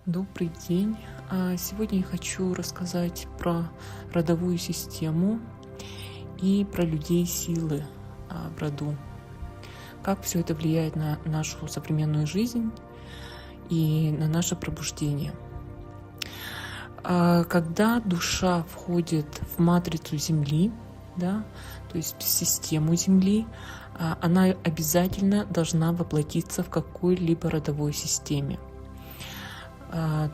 Добрый день. Сегодня я хочу рассказать про родовую систему и про людей силы в роду. Как все это влияет на нашу современную жизнь и на наше пробуждение. Когда душа входит в матрицу Земли, да, то есть в систему Земли, она обязательно должна воплотиться в какой-либо родовой системе.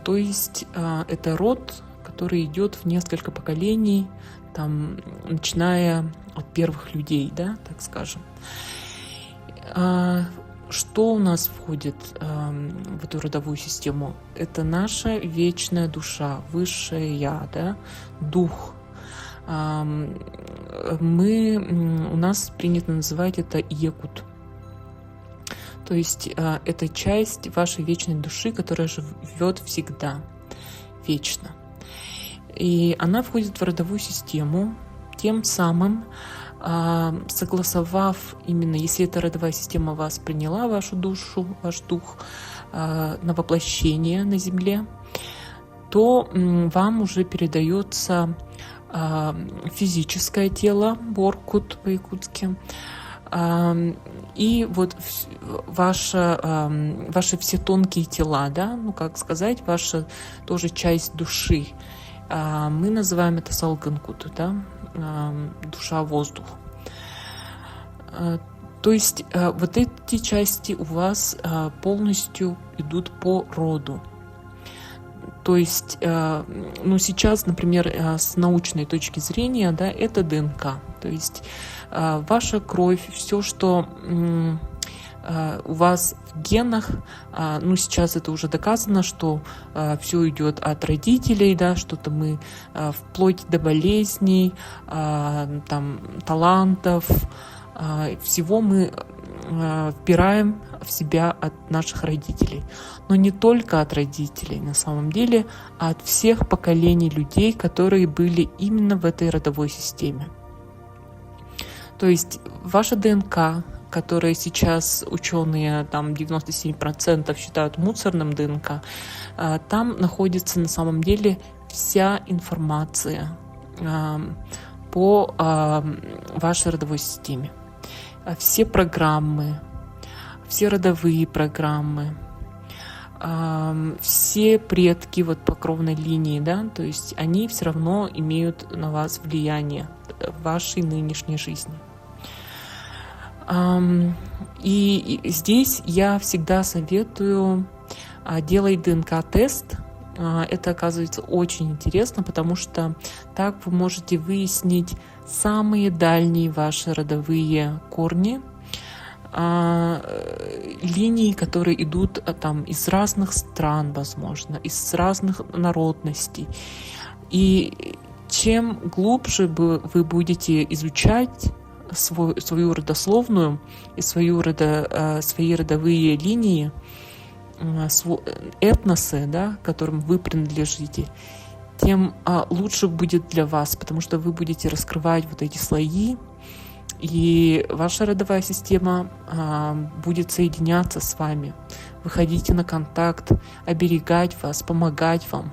То есть это род, который идет в несколько поколений, там, начиная от первых людей, да, так скажем. Что у нас входит в эту родовую систему? Это наша вечная душа, высшее я, да, дух. У нас принято называть это Екут. То есть это часть вашей вечной души, которая живет всегда, вечно. И она входит в родовую систему, тем самым согласовав именно, если эта родовая система вас приняла, вашу душу, ваш дух на воплощение на Земле, то вам уже передается физическое тело, Боркут по-якутски, и вот ваши все тонкие тела, да, ну как сказать, ваша тоже часть души. Мы называем это Салганкут, да, душа-воздух. То есть вот эти части у вас полностью идут по роду. То есть, ну сейчас, например, с научной точки зрения, да, это ДНК. То есть ваша кровь, все, что у вас в генах, ну сейчас это уже доказано, что все идет от родителей, да, что-то мы вплоть до болезней, там, талантов, всего мы вбираем в себя от наших родителей. Но не только от родителей, на самом деле, а от всех поколений людей, которые были именно в этой родовой системе. То есть ваша ДНК, которая сейчас ученые, там 97% считают мусорным ДНК, там находится на самом деле вся информация по вашей родовой системе. Все программы, все родовые программы, все предки вот по кровной линии, да, то есть они все равно имеют на вас влияние в вашей нынешней жизни. И здесь я всегда советую делать ДНК-тест. Это оказывается очень интересно, потому что так вы можете выяснить самые дальние ваши родовые корни, линии, которые идут там из разных стран, возможно, из разных народностей. И чем глубже вы будете изучать свою родословную и свои родовые линии, этносы, да, которым вы принадлежите, тем лучше будет для вас, потому что вы будете раскрывать вот эти слои, и ваша родовая система будет соединяться с вами, выходите на контакт, оберегать вас, помогать вам.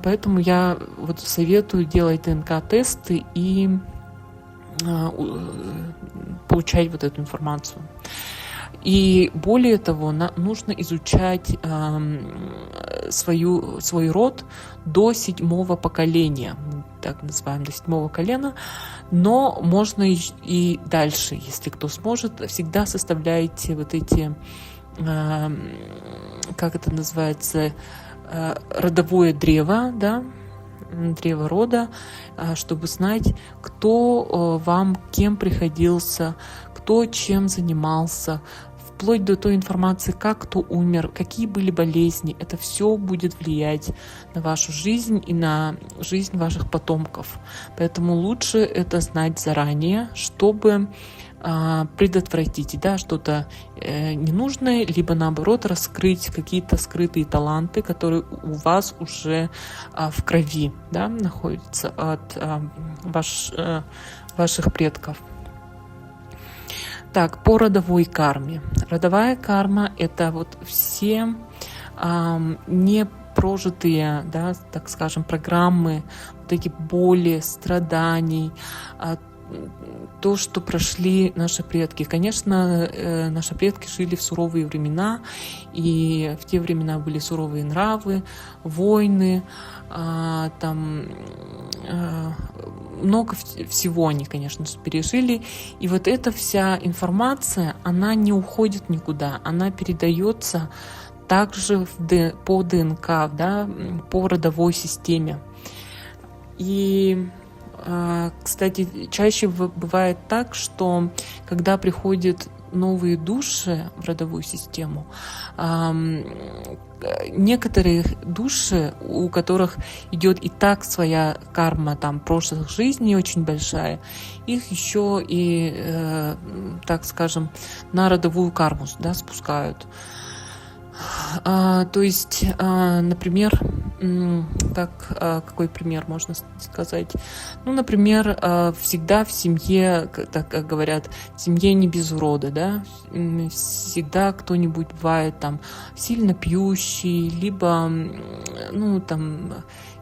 Поэтому я вот советую делать ДНК-тесты и получать вот эту информацию. И более того, нужно изучать свой род до 7-го поколения, так называем, до 7-го колена, но можно и дальше, если кто сможет. Всегда составляйте вот эти, как это называется, родовое древо, да, древо рода, чтобы знать, кто вам кем приходился, кто чем занимался, вплоть до той информации, как кто умер, какие были болезни. Это все будет влиять на вашу жизнь и на жизнь ваших потомков. Поэтому лучше это знать заранее, чтобы предотвратить, да, что-то ненужное, либо наоборот раскрыть какие-то скрытые таланты, которые у вас уже в крови, да, находятся от ваших предков. Так, по родовой карме. Родовая карма — это вот все не прожитые, да, так скажем, программы, вот эти боли, страданий, то, что прошли наши предки. Конечно, наши предки жили в суровые времена, и в те времена были суровые нравы, войны, там много всего они, конечно же, пережили. И вот эта вся информация, она не уходит никуда, она передается также по ДНК, да, по родовой системе. И, кстати, чаще бывает так, что когда приходят новые души в родовую систему, некоторые души, у которых идет и так своя карма там прошлых жизней очень большая, их еще и, так скажем, на родовую карму, да, спускают. То есть, например, какой пример можно сказать? Ну, например, всегда в семье, так как говорят, в семье не без урода, да? Всегда кто-нибудь бывает там сильно пьющий, либо, ну, там,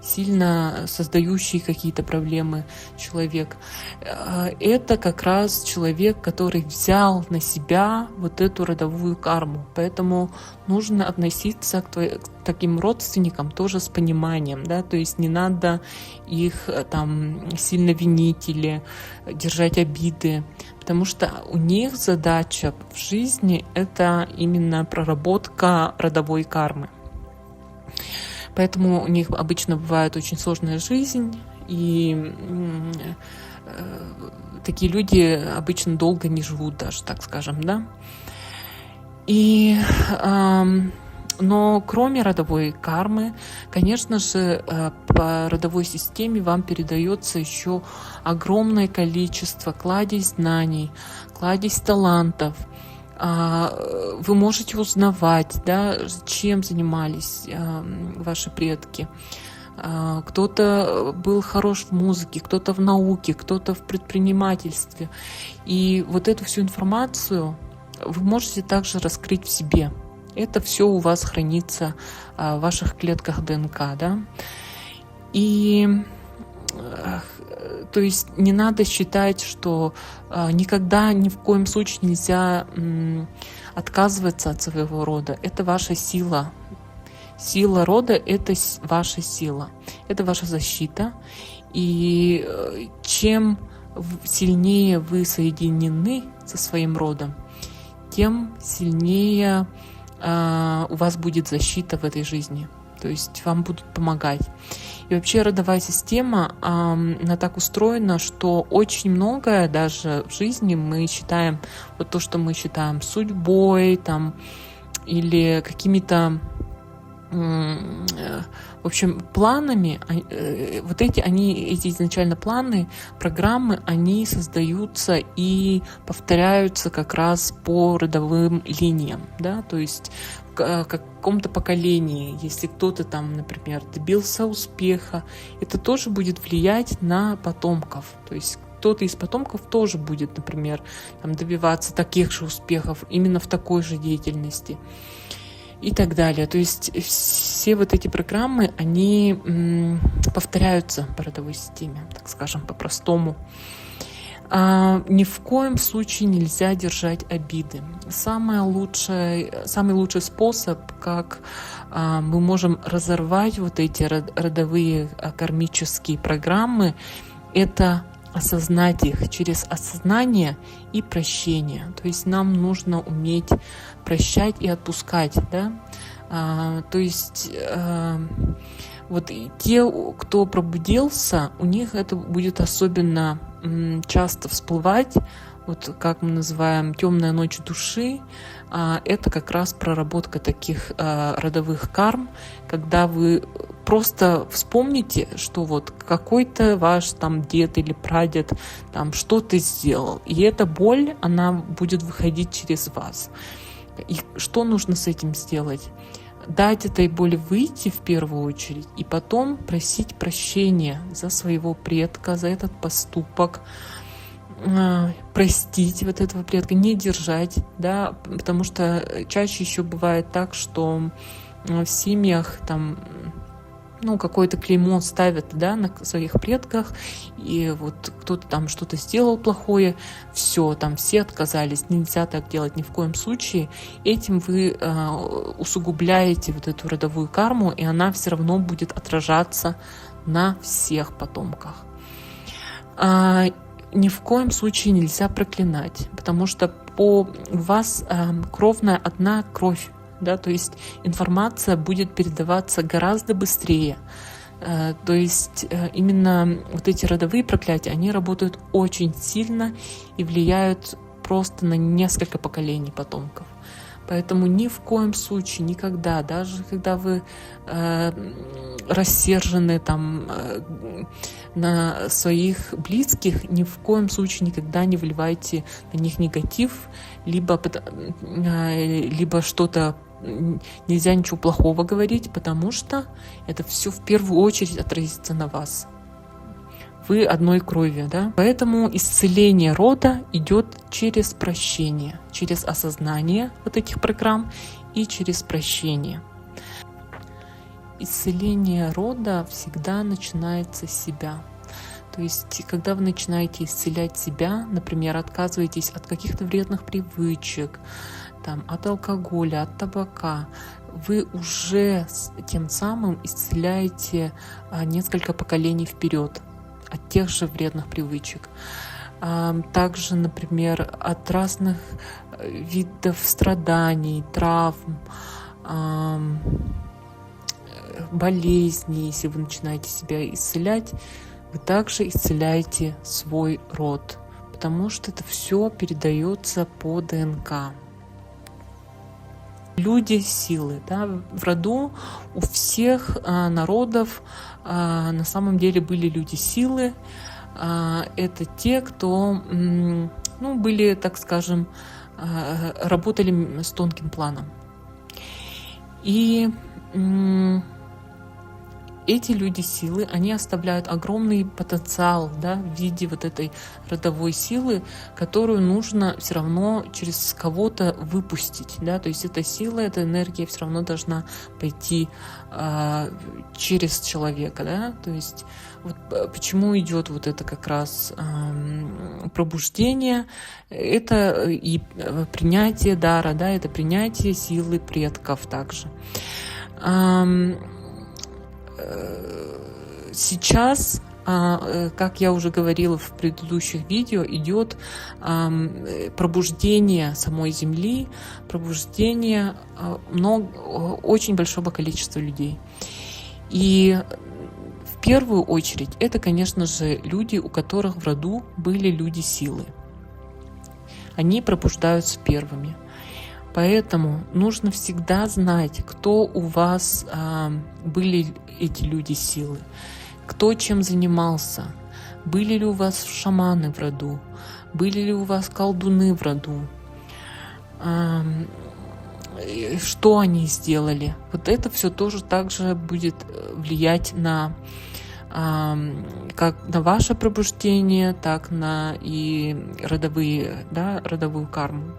сильно создающий какие-то проблемы человек. Это как раз человек, который взял на себя вот эту родовую карму. Поэтому нужно относиться к таким родственникам тоже с пониманием, да, то есть не надо их там сильно винить или держать обиды, потому что у них задача в жизни — это именно проработка родовой кармы. Поэтому у них обычно бывает очень сложная жизнь, и такие люди обычно долго не живут даже, так скажем, да. Но кроме родовой кармы, конечно же, по родовой системе вам передается еще огромное количество кладезь знаний, кладезь талантов. Вы можете узнавать, да, чем занимались ваши предки. Кто-то был хорош в музыке, кто-то в науке, кто-то в предпринимательстве. И вот эту всю информацию вы можете также раскрыть в себе. Это все у вас хранится в ваших клетках ДНК, да. И то есть не надо считать, что никогда ни в коем случае нельзя отказываться от своего рода. Это ваша сила. Сила рода — это ваша сила, это ваша защита. И чем сильнее вы соединены со своим родом, тем сильнее у вас будет защита в этой жизни. То есть вам будут помогать. И вообще родовая система, она так устроена, что очень многое даже в жизни мы считаем, вот то, что мы считаем судьбой, там, или какими-то, в общем, планами, вот эти изначально планы, программы, они создаются и повторяются как раз по родовым линиям, да, то есть в каком-то поколении, если кто-то там, например, добился успеха, это тоже будет влиять на потомков, то есть кто-то из потомков тоже будет, например, там, добиваться таких же успехов именно в такой же деятельности. И так далее. То есть все вот эти программы, они повторяются по родовой системе, так скажем, по-простому. Ни в коем случае нельзя держать обиды. Самый лучший способ, как мы можем разорвать вот эти родовые кармические программы, это осознать их через осознание и прощение. То есть нам нужно уметь прощать и отпускать, да? То есть вот те, кто пробудился, у них это будет особенно часто всплывать, вот как мы называем темная ночь души. Это как раз проработка таких родовых карм, когда вы просто вспомните, что вот какой-то ваш там дед или прадед там что-то сделал, и эта боль, она будет выходить через вас. И что нужно с этим сделать? Дать этой боли выйти в первую очередь, и потом просить прощения за своего предка, за этот поступок, простить вот этого предка, не держать, да, потому что чаще еще бывает так, что в семьях там, ну, какое-то клеймо ставят, да, на своих предках, и вот кто-то там что-то сделал плохое, все, там все отказались, нельзя так делать ни в коем случае. Этим вы усугубляете вот эту родовую карму, и она все равно будет отражаться на всех потомках. Ни в коем случае нельзя проклинать, потому что у вас кровная одна кровь, да, то есть информация будет передаваться гораздо быстрее. То есть именно вот эти родовые проклятия, они работают очень сильно и влияют просто на несколько поколений потомков. Поэтому ни в коем случае, никогда, даже когда вы рассержены там на своих близких, ни в коем случае никогда не выливайте на них негатив, либо что-то, нельзя ничего плохого говорить, потому что это все в первую очередь отразится на вас. Вы одной крови, да? Поэтому исцеление рода идет через прощение, через осознание вот этих программ и через прощение. Исцеление рода всегда начинается с себя. То есть, когда вы начинаете исцелять себя, например, отказываетесь от каких-то вредных привычек, там, от алкоголя, от табака, вы уже тем самым исцеляете несколько поколений вперед от тех же вредных привычек. Также, например, от разных видов страданий, травм, болезней. Если вы начинаете себя исцелять, вы также исцеляете свой род, потому что это все передается по ДНК. Люди силы, да, в роду у всех народов на самом деле были люди силы. Это те, кто, были, так скажем, работали с тонким планом. И эти люди силы, они оставляют огромный потенциал, да, в виде вот этой родовой силы, которую нужно все равно через кого-то выпустить, да, то есть эта сила, эта энергия все равно должна пойти через человека, да, то есть вот почему идет вот это как раз пробуждение, это и принятие дара, да, это принятие силы предков также. Сейчас, как я уже говорила в предыдущих видео, идет пробуждение самой Земли, пробуждение очень большого количества людей. И в первую очередь это, конечно же, люди, у которых в роду были люди силы. Они пробуждаются первыми. Поэтому нужно всегда знать, кто у вас были эти люди силы, кто чем занимался, были ли у вас шаманы в роду, были ли у вас колдуны в роду, что они сделали. Вот это все тоже также будет влиять на как на ваше пробуждение, так на и родовую карму.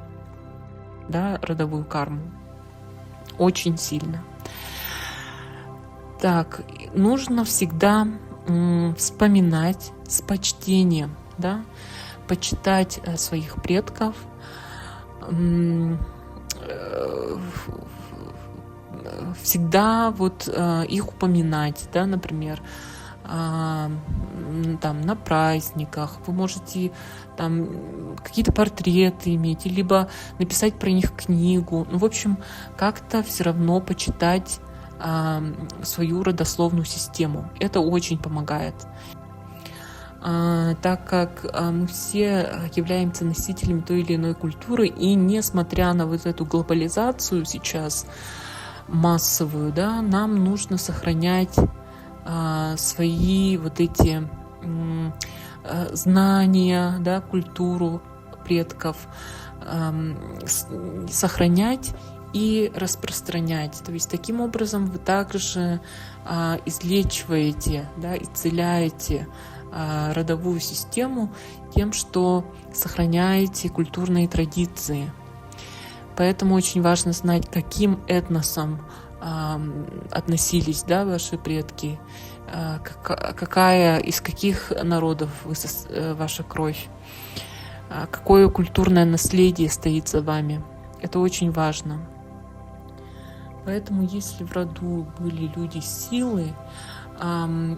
Да, родовую карму. Очень сильно. Так, нужно всегда вспоминать с почтением, да, почитать своих предков, всегда вот их упоминать, да, например, там на праздниках, вы можете там какие-то портреты иметь, либо написать про них книгу. В общем, как-то все равно почитать свою родословную систему. Это очень помогает. Так как мы все являемся носителями той или иной культуры, и несмотря на вот эту глобализацию сейчас массовую, да, нам нужно сохранять свои вот эти знания, да, культуру предков, сохранять и распространять. То есть таким образом вы также излечиваете, да, исцеляете родовую систему тем, что сохраняете культурные традиции. Поэтому очень важно знать, каким этносом относились, да, ваши предки, какая, из каких народов ваша кровь, какое культурное наследие стоит за вами. Это очень важно. Поэтому, если в роду были люди силы,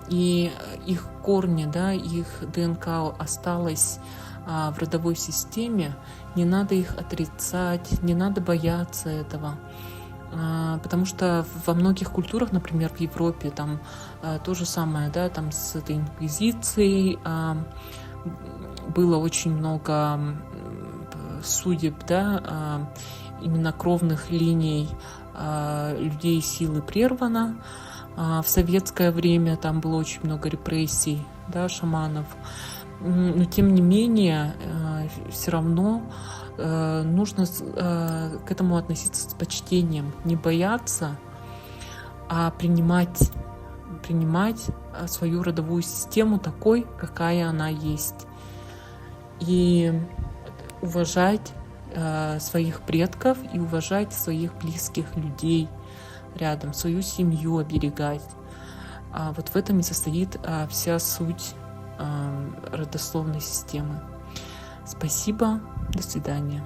и их корни, да, их ДНК осталось в родовой системе, не надо их отрицать, не надо бояться этого. Потому что во многих культурах, например, в Европе, там то же самое, да, там с этой инквизицией было очень много судеб, да, именно кровных линий людей силы прервано. В советское время там было очень много репрессий, да, шаманов. Но тем не менее, все равно нужно к этому относиться с почтением, не бояться, а принимать свою родовую систему такой, какая она есть. И уважать своих предков и уважать своих близких людей рядом, свою семью оберегать. Вот в этом и состоит вся суть родословной системы. Спасибо, до свидания.